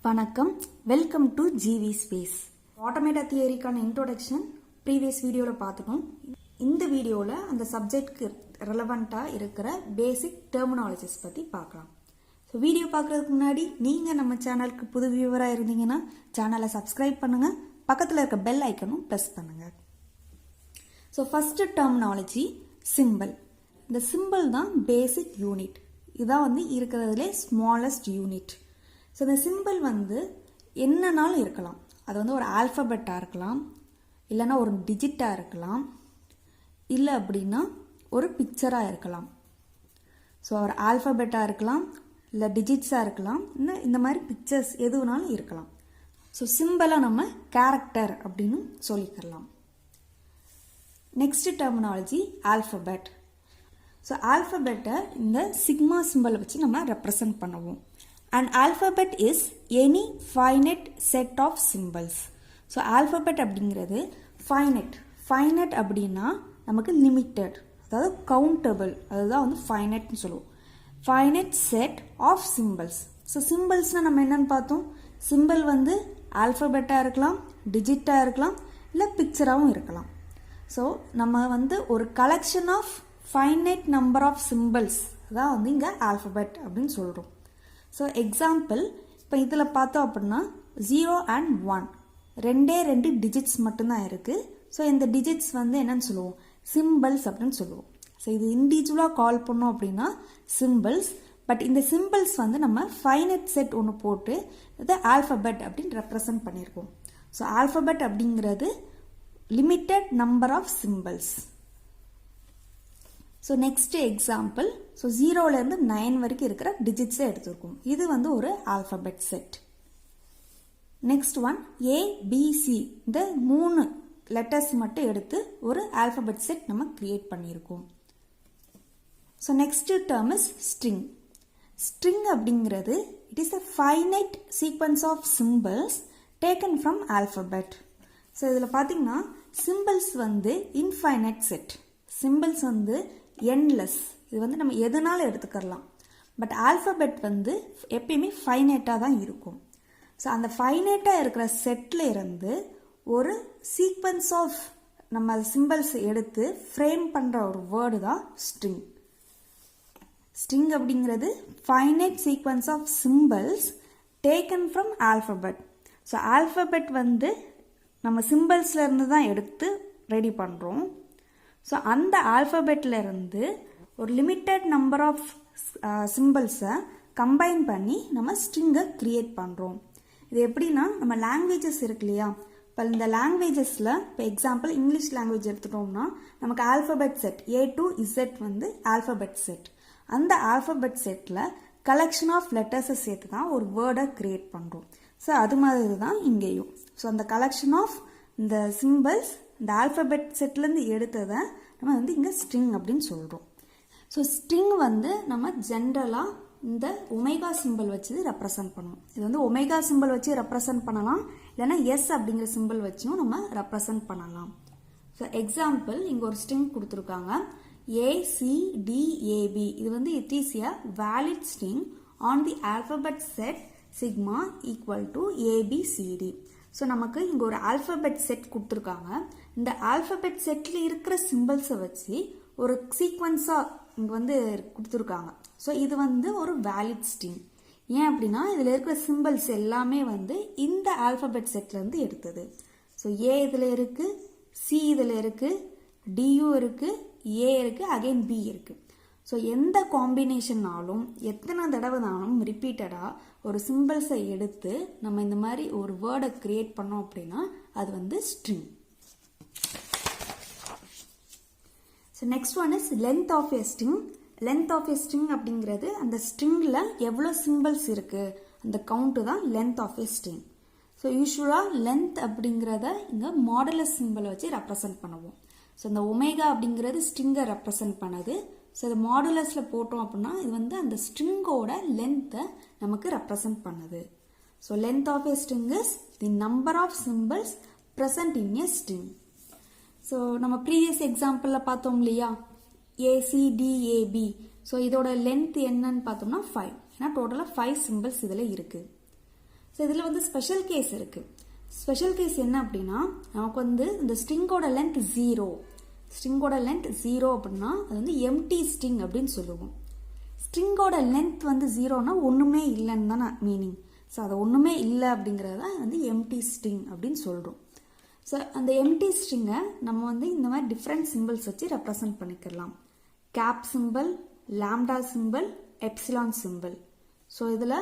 வணக்கம், welcome to gvspace. Automata தியரிக்கான introduction previous வீடியோவில் பார்த்துட்டோம். இந்த வீடியோவில் அந்த சப்ஜெக்ட்க்கு ரெலவெண்ட்டாக இருக்கிற பேசிக் டெர்மினாலஜிஸ் பற்றி பார்க்கலாம். ஸோ வீடியோ பார்க்குறதுக்கு முன்னாடி நீங்கள் நம்ம சேனலுக்கு புது வியூவராக இருந்தீங்கன்னா சேனலை சப்ஸ்கிரைப் பண்ணுங்கள், பக்கத்தில் இருக்க பெல் ஐக்கனும் ப்ரெஸ் பண்ணுங்கள். So first terminology simple. இந்த சிம்பிள் தான் பேசிக் யூனிட். இதான் வந்து இருக்கிறதுலே ஸ்மாலஸ்ட் யூனிட். ஸோ இந்த சிம்பிள் வந்து என்னன்னாலும் இருக்கலாம். அது வந்து ஒரு ஆல்ஃபபெட்டாக இருக்கலாம், இல்லைன்னா ஒரு டிஜிட்டாக இருக்கலாம், இல்லை அப்படின்னா ஒரு பிக்சராக இருக்கலாம். ஸோ ஒரு ஆல்ஃபபெட்டாக இருக்கலாம், இல்லை டிஜிட்ஸாக இருக்கலாம், இல்லை இந்த மாதிரி பிக்சர்ஸ் எது வேணாலும் இருக்கலாம். ஸோ சிம்பிளாக நம்ம கேரக்டர் அப்படின்னு சொல்லிக்கலாம். Next terminology alphabet. ஸோ ஆல்ஃபபெட்டை இந்த சிக்மா சிம்பிளை வச்சு நம்ம ரெப்ரசன்ட் பண்ணுவோம். An alphabet is any finite set of symbols. So alphabet அப்படிங்கிறது finite. Finite அப்படின்னா நமக்கு limited, அதாவது countable, அதுதான் வந்து finiteன்னு சொல்லுவோம். Finite set of symbols. So symbolsனால் நம்ம என்னன்னு பார்த்தோம். சிம்பிள் வந்து ஆல்ஃபபெட்டாக இருக்கலாம், டிஜிட்டாக இருக்கலாம், இல்லை பிக்சராகவும் இருக்கலாம். ஸோ நம்ம வந்து ஒரு collection of finite number of symbols அதான் வந்து இங்கே ஆல்ஃபபெட் அப்படின்னு சொல்கிறோம். ஸோ எக்ஸாம்பிள் இப்போ இதில் பார்த்தோம் அப்படின்னா 0 and 1 ரெண்டு டிஜிட்ஸ் மட்டும்தான் இருக்குது. ஸோ இந்த டிஜிட்ஸ் வந்து என்னன்னு சொல்லுவோம், சிம்பிள்ஸ் அப்படின்னு சொல்லுவோம். ஸோ இது இண்டிவிஜுவலாக கால் பண்ணோம் அப்படின்னா சிம்பிள்ஸ். பட் இந்த சிம்பிள்ஸ் வந்து நம்ம ஃபைனைட் செட் ஒன்று போட்டு இதை ஆல்ஃபபெட் அப்படின்னு ரெப்ரசன்ட் பண்ணியிருக்கோம். ஸோ ஆல்ஃபபெட் அப்படிங்கிறது limited number of symbols. So next example, so 0லேருந்து 9 வரைக்கும் இருக்கிற டிஜிட்ஸை எடுத்துருக்கோம். இது வந்து ஒரு alphabet set. Next one ABC, இந்த 3 லெட்டர்ஸ் மட்டும் எடுத்து ஒரு ஆல்ஃபபெட் செட் நம்ம கிரியேட் பண்ணியிருக்கோம். So next term is string. String அப்படிங்கிறது it is a finite sequence of symbols taken from alphabet. So இதில் பார்த்தீங்கன்னா சிம்பிள்ஸ் வந்து இன்ஃபைனைட் செட், சிம்பிள்ஸ் வந்து என்லெஸ். இது வந்து நம்ம எதனாலும் எடுத்துக்கலாம். பட் ஆல்ஃபபெட் வந்து எப்பயுமே ஃபைனைட்டாக தான் இருக்கும். ஸோ அந்த ஃபைனைட்டாக இருக்கிற செட்டில் இருந்து ஒரு சீக்வன்ஸ் ஆஃப் நம்ம சிம்பிள்ஸ் எடுத்து ஃப்ரேம் பண்ணுற ஒரு வேர்டு தான் ஸ்ட்ரிங். ஸ்ட்ரிங் அப்படிங்கிறது finite sequence of symbols taken from alphabet. So alphabet வந்து நம்ம சிம்பிள்ஸ்ல இருந்து தான் எடுத்து ரெடி பண்ணுறோம். ஸோ அந்த ஆல்ஃபபெட்டில் இருந்து ஒரு லிமிட்டட் நம்பர் ஆஃப் சிம்பிள்ஸை கம்பைன் பண்ணி நம்ம ஸ்ட்ரிங்கை கிரியேட் பண்ணுறோம். இது எப்படின்னா நம்ம லாங்குவேஜஸ் இருக்கு இல்லையா, இப்போ இந்த லாங்குவேஜஸில் இப்போ எக்ஸாம்பிள் இங்கிலீஷ் லாங்குவேஜ் எடுத்துட்டோம்னா நமக்கு alphabet set A to Z வந்து ஆல்ஃபபெட் செட். அந்த ஆல்ஃபபெட் செட்டில் கலெக்ஷன் ஆஃப் லெட்டர்ஸை சேர்த்து தான் ஒரு வேர்டை கிரியேட் பண்ணுறோம். ஸோ அது மாதிரி தான் இங்கேயும். ஸோ அந்த கலெக்ஷன் ஆஃப் இந்த சிம்பிள்ஸ் இந்த ஆல்ஃபபெட் செட்லேருந்து எடுத்ததை நம்ம வந்து இங்கே ஸ்ட்ரிங் அப்படின்னு சொல்கிறோம். ஸோ ஸ்ட்ரிங் வந்து நம்ம ஜென்ரலாக இந்த ஒமேகா சிம்பிள் வச்சு ரெப்ரசன்ட் பண்ணுவோம். இது வந்து ஒமேகா சிம்பிள் வச்சு ரெப்ரசன்ட் பண்ணலாம், இல்லைன்னா எஸ் அப்படிங்கிற சிம்பிள் வச்சும் நம்ம ரெப்ரசன்ட் பண்ணலாம். ஸோ எக்ஸாம்பிள் இங்கே ஒரு ஸ்ட்ரிங் கொடுத்துருக்காங்க ACDAB. இது வந்து it is a valid string on the alphabet set sigma equal to ABCD. So நமக்கு இங்கே ஒரு ஆல்ஃபபெட் செட் கொடுத்துருக்காங்க. இந்த ஆல்ஃபபெட் செட்டில் இருக்கிற சிம்பிள்ஸை வச்சு ஒரு சீக்வன்ஸாக இங்கே வந்து கொடுத்துருக்காங்க. ஸோ இது வந்து ஒரு வேலிட் ஸ்ட்ரிங். ஏன் அப்படின்னா இதில் இருக்கிற சிம்பிள்ஸ் எல்லாமே வந்து இந்த ஆல்ஃபபெட் செட்லேருந்து எடுத்தது. ஸோ ஏ இதில் இருக்குது, சி இதில் இருக்குது, டியூ இருக்குது, ஏ இருக்குது, அகைன் பி இருக்குது. ஸோ எந்த காம்பினேஷன்னாலும் எத்தனை தடவைனாலும் ரிப்பீட்டடாக ஒரு சிம்பிள்ஸை எடுத்து நம்ம இந்த மாதிரி ஒரு வேர்டை கிரியேட் பண்ணோம் அப்படின்னா அது வந்து string. So next one is length of a string. Length of a string அப்படிங்கிறது அந்த ஸ்ட்ரிங்கில் எவ்வளோ சிம்பிள்ஸ் இருக்குது அந்த கவுண்ட்டு தான் length of a string. So யூஸ்வலாக லென்த் அப்படிங்கிறத இங்கே மாடுலஸ் சிம்பிளை வச்சு ரெப்ரசன்ட் பண்ணுவோம். ஸோ இந்த ஒமேகா அப்படிங்கிறது ஸ்ட்ரிங்கை ரெப்ரசன்ட் பண்ணுது. ஸோ இது மாடுலஸில் போட்டோம் அப்படின்னா இது வந்து அந்த ஸ்ட்ரிங்கோட லென்த்தை நமக்கு ரெப்ரசன்ட் பண்ணுது. So length of a string is the number of symbols present in a string. So நம்ம ப்ரீவியஸ் எக்ஸாம்பிளில் பார்த்தோம் இல்லையா ACDAB. ஸோ இதோட லென்த் என்னன்னு பார்த்தோம்னா 5. ஏன்னா டோட்டலாக 5 சிம்பிள்ஸ் இதில் இருக்குது. ஸோ இதில் வந்து ஸ்பெஷல் கேஸ் இருக்குது. ஸ்பெஷல் கேஸ் என்ன அப்படின்னா, நமக்கு வந்து இந்த ஸ்ட்ரிங்கோட லென்த் 0, ஸ்ட்ரிங்கோட லென்த் 0 அப்படின்னா அது வந்து எம்டி ஸ்ட்ரிங் அப்படின்னு சொல்லுவோம். ஸ்ட்ரிங்கோட லென்த் வந்து 0னா ஒன்றுமே இல்லைன்னு தானே மீனிங். ஸோ அது ஒன்றுமே இல்லை அப்படிங்கிறத வந்து எம்டி ஸ்ட்ரிங் அப்படின்னு சொல்கிறோம். ஸோ அந்த எம்டி ஸ்ட்ரிங்கை நம்ம வந்து இந்த மாதிரி டிஃப்ரெண்ட் சிம்பிள்ஸ் வச்சு ரெப்ரசன்ட் பண்ணிக்கலாம். Cap symbol, lambda symbol, epsilon symbol. So இதில்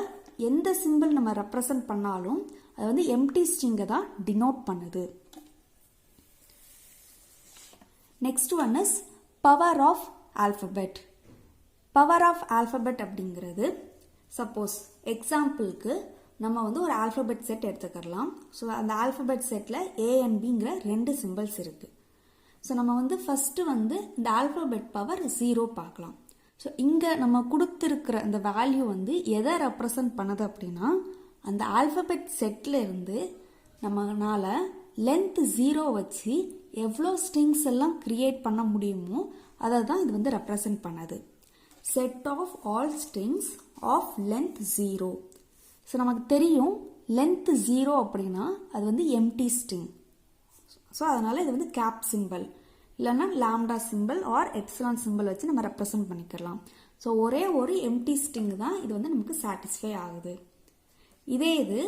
எந்த சிம்பிள் நம்ம ரெப்ரசன்ட் பண்ணாலும் அது வந்து எம்டி ஸ்ட்ரிங்கை தான் டினோட் பண்ணுது. Next one is power of alphabet. Power of alphabet அப்படிங்கிறது, சப்போஸ் எக்ஸாம்பிளுக்கு நம்ம வந்து ஒரு ஆல்ஃபபெட் செட் எடுத்துக்கலாம். ஸோ அந்த ஆல்ஃபபெட் செட்டில் ஏ அண்ட் பிங்கிற 2 சிம்பிள்ஸ் இருக்குது. ஸோ நம்ம வந்து ஃபஸ்ட்டு வந்து இந்த ஆல்ஃபபெட் பவர் 0 பார்க்கலாம். ஸோ இங்கே நம்ம கொடுத்துருக்கிற அந்த வேல்யூ வந்து எதை ரெப்ரசன்ட் பண்ணுது அப்படின்னா, அந்த ஆல்ஃபபெட் செட்டில் இருந்து நம்மளால லென்த் 0 வச்சு எவ்வளோ ஸ்ட்ரிங்ஸ் எல்லாம் கிரியேட் பண்ண முடியுமோ அதை தான் இது வந்து ரெப்ரசன்ட் பண்ணுது. Set of all strings of length 0. So நமக்கு தெரியும் லென்த் 0 அப்படின்னா அது வந்து எம்டி ஸ்ட்ரிங். ஸோ அதனால் இது வந்து கேப் சிம்பிள் இல்லைன்னா lambda symbol or epsilon symbol வச்சு நம்ம ரெப்ரசன்ட் பண்ணிக்கலாம். ஸோ ஒரே ஒரு எம்டி ஸ்ட்ரிங் தான் இது வந்து நமக்கு சாட்டிஸ்ஃபை ஆகுது. இதே இது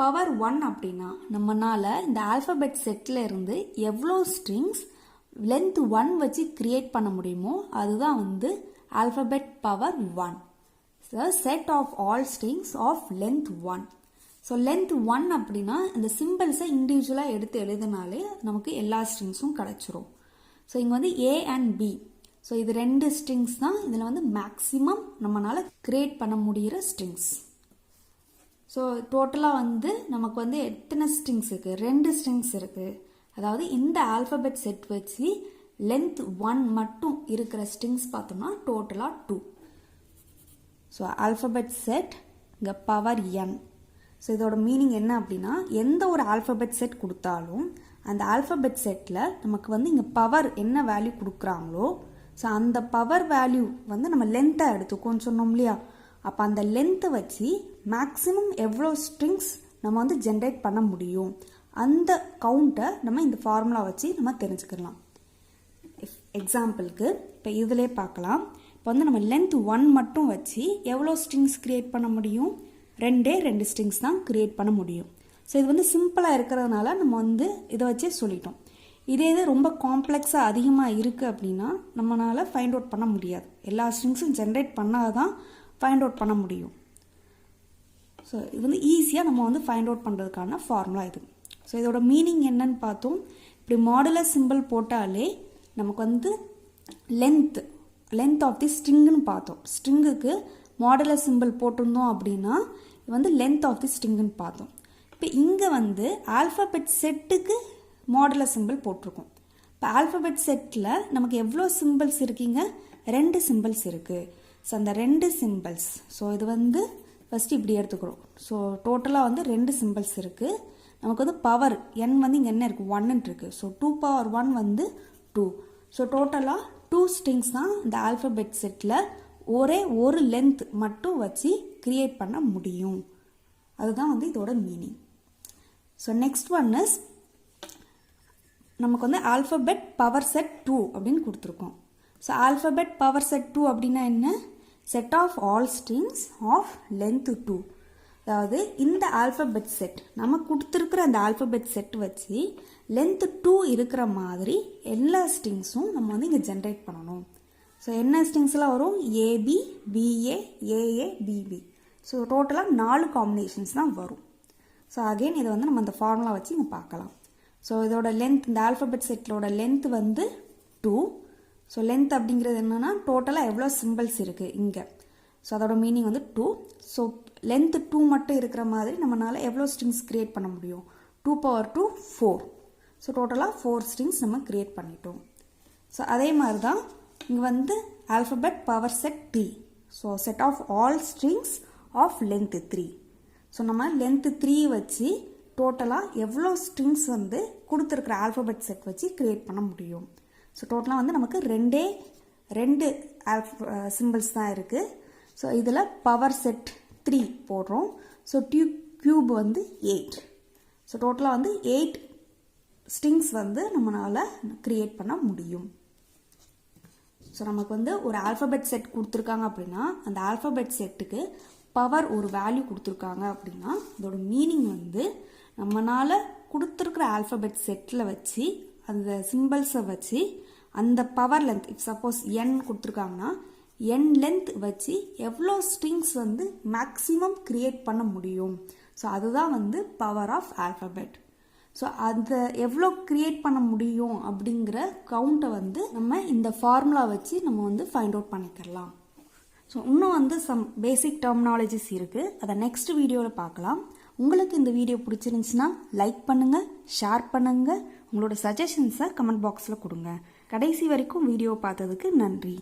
பவர் 1 அப்படின்னா நம்மளால இந்த ஆல்ஃபபெட் செட்டில் இருந்து எவ்வளோ ஸ்ட்ரிங்ஸ் லென்த் 1 வச்சு கிரியேட் பண்ண முடியுமோ அதுதான் வந்து alphabet power 1. So set of all strings of length 1. So length 1 அப்படின்னா இந்த சிம்பிள்ஸை இண்டிவிஜுவலாக எடுத்து எழுதினாலே நமக்கு எல்லா ஸ்ட்ரிங்ஸும் கிடச்சிரும். ஸோ இங்கே வந்து ஏ அண்ட் பி, ஸோ இது 2 ஸ்ட்ரிங்ஸ் தான் இதில் வந்து மேக்ஸிமம் நம்மளால் கிரியேட் பண்ண முடிகிற ஸ்ட்ரிங்ஸ். ஸோ டோட்டலாக வந்து நமக்கு வந்து எத்தனை ஸ்ட்ரிங்ஸ் இருக்குது? 2 ஸ்ட்ரிங்ஸ் இருக்குது. அதாவது இந்த ஆல்ஃபபெட் செட் வச்சு லென்த் 1 மட்டும் இருக்கிற ஸ்ட்ரிங்ஸ் பார்த்தோம்னா டோட்டலாக 2. ஸோ ஆல்ஃபபெட் செட் இங்கே பவர் n. ஸோ இதோட மீனிங் என்ன அப்படின்னா, எந்த ஒரு ஆல்ஃபபெட் செட் கொடுத்தாலும் அந்த ஆல்ஃபபெட் செட்டில் நமக்கு வந்து இங்கே பவர் என்ன வேல்யூ கொடுக்குறாங்களோ ஸோ அந்த பவர் வேல்யூ வந்து நம்ம லென்த்தை எடுத்துக்கோன்னு சொன்னோம் இல்லையா. அப்போ அந்த லென்த்தை வச்சு மேக்ஸிமம் எவ்வளோ ஸ்ட்ரிங்ஸ் நம்ம வந்து ஜென்ரேட் பண்ண முடியும் அந்த கவுண்ட்டை நம்ம இந்த ஃபார்முலா வச்சு நம்ம தெரிஞ்சுக்கலாம். எக்ஸாம்பிளுக்கு இப்போ இதிலே பார்க்கலாம். இப்போ வந்து நம்ம லென்த் 1 மட்டும் வச்சு எவ்வளோ ஸ்ட்ரிங்ஸ் கிரியேட் பண்ண முடியும்? 2 ஸ்ட்ரிங்ஸ் தான் கிரியேட் பண்ண முடியும். ஸோ இது வந்து சிம்பிளாக இருக்கிறதுனால நம்ம வந்து இதை வச்சே சொல்லிட்டோம். இதே இது ரொம்ப காம்ப்ளெக்ஸாக அதிகமாக இருக்குது அப்படின்னா நம்மளால் ஃபைண்ட் அவுட் பண்ண முடியாது. எல்லா ஸ்ட்ரிங்ஸும் ஜென்ரேட் பண்ணால் தான் ஃபைண்ட் அவுட் பண்ண முடியும். ஸோ இது வந்து ஈஸியாக நம்ம வந்து ஃபைண்ட் அவுட் பண்ணுறதுக்கான ஃபார்முலா இது. ஸோ இதோட மீனிங் என்னன்னு பார்த்தோம். இப்படி மாடுலர் சிம்பிள் போட்டாலே நமக்கு வந்து லென்த் ஆஃப் தி ஸ்ட்ரிங்குன்னு பார்த்தோம். ஸ்ட்ரிங்குக்கு மாடுலர் சிம்பிள் போட்டிருந்தோம் அப்படின்னா இது வந்து லென்த் ஆஃப் தி ஸ்ட்ரிங்குன்னு பார்த்தோம். இப்போ இங்கே வந்து ஆல்ஃபபெட் செட்டுக்கு மாடுலர் சிம்பிள் போட்டிருக்கோம். இப்போ ஆல்ஃபபெட் செட்டில் நமக்கு எவ்வளோ சிம்பிள்ஸ் இருக்குங்க? 2 சிம்பிள்ஸ் இருக்குது. ஸோ அந்த 2 சிம்பிள்ஸ், ஸோ இது வந்து ஃபஸ்ட்டு இப்படி எடுத்துக்கிறோம். ஸோ டோட்டலாக வந்து 2 சிம்பிள்ஸ் இருக்குது. நமக்கு வந்து பவர் n வந்து இங்கே என்ன இருக்குது? 1 இருக்குது. ஸோ 2 power 1 வந்து 2. ஸோ டோட்டலாக 2 ஸ்ட்ரிங்ஸ் தான் இந்த ஆல்ஃபபெட் செட்டில் ஒரே ஒரு லென்த் மட்டும் வச்சு கிரியேட் பண்ண முடியும். அதுதான் வந்து இதோட meaning. So next one is நமக்கு வந்து ஆல்ஃபபெட் பவர் செட் 2 அப்படின்னு கொடுத்துருக்கோம். ஸோ ஆல்ஃபபெட் பவர் செட் 2 அப்படின்னா என்ன? Set of all strings of length 2. அதாவது இந்த ஆல்ஃபபெட் செட் நம்ம கொடுத்துருக்குற அந்த ஆல்ஃபபெட் செட் வச்சு லென்த் 2 இருக்கிற மாதிரி எல்லா ஸ்ட்ரிங்ஸும் நம்ம வந்து இங்கே ஜென்ரேட் பண்ணணும். ஸோ என்ன ஸ்ட்ரிங்ஸ்லாம் வரும்? AB, BA, AA, BB. So டோட்டலாக 4 காம்பினேஷன்ஸ் தான் வரும். ஸோ அகெயின் இதை வந்து நம்ம அந்த ஃபார்முலா வச்சு இங்கே பார்க்கலாம். ஸோ இதோட லென்த், இந்த ஆல்ஃபபெட் செட்டோட லென்த் வந்து 2. ஸோ லென்த் அப்படிங்கிறது என்னென்னா டோட்டலாக எவ்வளோ சிம்பிள்ஸ் இருக்குது இங்கே. ஸோ அதோட மீனிங் வந்து 2. ஸோ லென்த் 2 மட்டும் இருக்கிற மாதிரி நம்மளால் எவ்வளோ ஸ்ட்ரிங்ஸ் கிரியேட் பண்ண முடியும்? 2 power 2 4. ஸோ டோட்டலாக 4 ஸ்ட்ரிங்ஸ் நம்ம கிரியேட் பண்ணிட்டோம். ஸோ அதே மாதிரி தான் இங்கே வந்து alphabet power set 3. So set of all strings of length 3. So நம்ம லென்த் 3 வச்சு டோட்டலாக எவ்வளோ ஸ்ட்ரிங்ஸ் வந்து கொடுத்துருக்குற ஆல்ஃபபெட் செட் வச்சு கிரியேட் பண்ண முடியும். ஸோ டோட்டலாக வந்து நமக்கு 2 சிம்பிள்ஸ் தான் இருக்குது. ஸோ இதில் பவர் செட் 3 போடுறோம். ஸோ கியூப் வந்து 8. ஸோ டோட்டலாக வந்து 8 ஸ்ட்ரிங்ஸ் வந்து நம்மளால் க்ரியேட் பண்ண முடியும். ஸோ நமக்கு வந்து ஒரு ஆல்ஃபபெட் செட் கொடுத்துருக்காங்க அப்படின்னா அந்த ஆல்ஃபபெட் செட்டுக்கு பவர் ஒரு வேல்யூ கொடுத்துருக்காங்க அப்படின்னா அதோட மீனிங் வந்து நம்மளால் கொடுத்துருக்குற ஆல்ஃபபெட் செட்டில் வச்சு அந்த சிம்பிள்ஸை வச்சு அந்த பவர் லென்த் இப் சப்போஸ் n கொடுத்துருக்காங்கன்னா n லென்த் வச்சு எவ்வளோ ஸ்ட்ரிங்ஸ் வந்து மேக்ஸிமம் க்ரியேட் பண்ண முடியும். ஸோ அதுதான் வந்து பவர் ஆஃப் ஆல்ஃபபெட். ஸோ அதை எவ்வளோ க்ரியேட் பண்ண முடியும் அப்படிங்கிற கவுண்ட்டை வந்து நம்ம இந்த ஃபார்முலா வச்சு நம்ம வந்து ஃபைண்ட் அவுட் பண்ணிக்கலாம். ஸோ இன்னும் வந்து சம் பேசிக் டெர்மினாலஜிஸ் இருக்குது, அதை நெக்ஸ்ட் வீடியோவில் பார்க்கலாம். உங்களுக்கு இந்த வீடியோ பிடிச்சிருந்துச்சுன்னா லைக் பண்ணுங்கள், ஷேர் பண்ணுங்கள், உங்களோட சஜஷன்ஸை கமெண்ட் பாக்ஸில் கொடுங்க. கடைசி வரைக்கும் வீடியோ பார்த்ததுக்கு நன்றி.